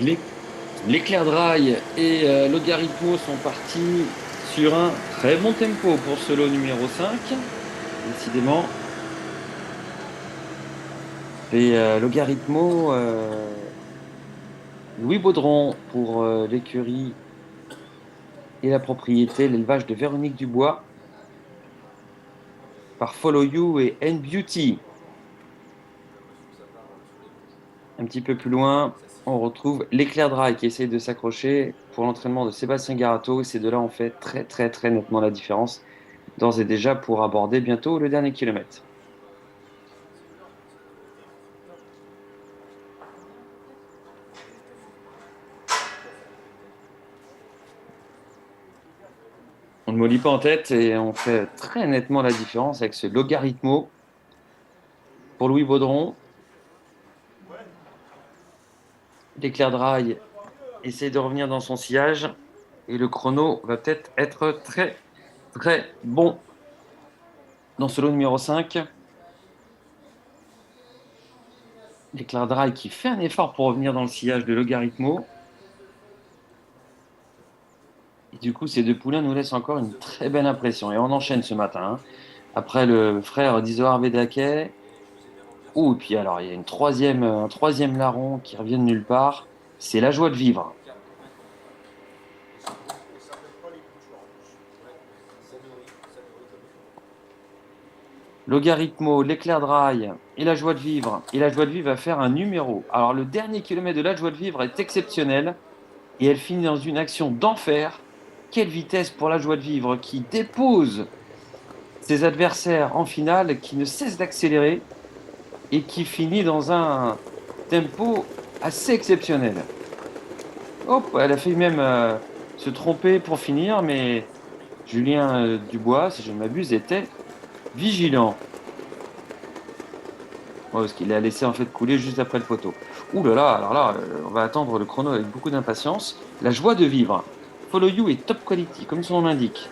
L'é- L'éclair Dry et Logarithmo sont partis sur un très bon tempo pour ce lot numéro 5. Décidément, les Logarithmo, Louis Baudron pour l'écurie et la propriété, l'élevage de Véronique Dubois par Follow You et N Beauty. Un petit peu plus loin, on retrouve l'éclair Dry qui essaye de s'accrocher pour l'entraînement de Sébastien Garato. Et ces deux-là ont fait très très très nettement la différence d'ores et déjà pour aborder bientôt le dernier kilomètre. On ne me lit pas en tête et on fait très nettement la différence avec ce Logarithmo pour Louis Baudron. L'éclair Dry essaye de revenir dans son sillage et le chrono va peut-être être très très bon dans ce lot numéro 5. L'éclair Dry qui fait un effort pour revenir dans le sillage de Logarithmo. Et du coup, ces deux poulains nous laissent encore une très belle impression. Et on enchaîne ce matin, hein. Après le frère d'Isoar Vedake. Oh, et puis alors, il y a un troisième larron qui revient de nulle part. C'est la joie de vivre. Logarithmo, l'éclair Dry et la joie de vivre. Et la joie de vivre va faire un numéro. Alors, le dernier kilomètre de la joie de vivre est exceptionnel. Et elle finit dans une action d'enfer. Quelle vitesse pour la joie de vivre qui dépose ses adversaires en finale, qui ne cesse d'accélérer et qui finit dans un tempo assez exceptionnel. Hop, elle a fait même se tromper pour finir, mais Julien Dubois, si je ne m'abuse, était vigilant. Ouais, parce qu'il a laissé en fait couler juste après le poteau. Ouh là là, alors là, on va attendre le chrono avec beaucoup d'impatience. La joie de vivre. Follow You est top quality, comme son nom l'indique.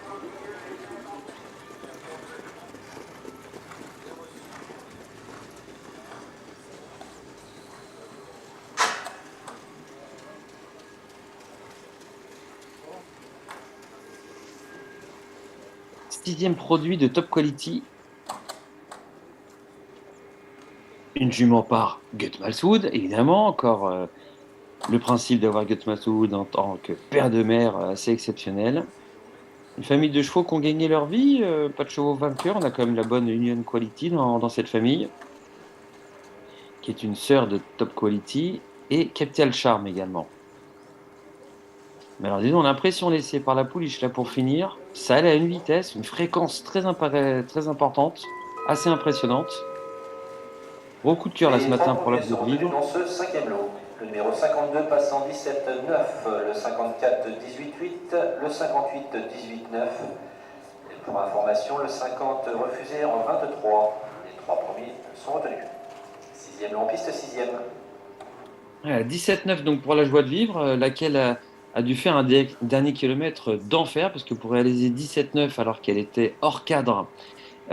Sixième produit de top quality, une jument par Gut Malswood, évidemment, encore le principe d'avoir Gut Malswood en tant que père de mère assez exceptionnel. Une famille de chevaux qui ont gagné leur vie, pas de chevaux vainqueurs, on a quand même la bonne Union Quality dans cette famille, qui est une sœur de top quality, et Capital Charm également. Mais alors disons, l'impression laissée par la pouliche là pour finir, ça allait à une vitesse, une fréquence très importante, assez impressionnante. Gros coup de cœur là ce Les trois matin pour la premiers joie sont de retenus vivre. dans ce cinquième lot. Le numéro 52 passant 17-9, le 54 18-8, le 58 18-9. Et pour information, le 50 refusé en 23. Les trois premiers sont retenus. Sixième lot en piste, sixième. 17-9 donc pour la joie de vivre, laquelle a dû faire un dernier kilomètre d'enfer, parce que pour réaliser 17-9 alors qu'elle était hors cadre,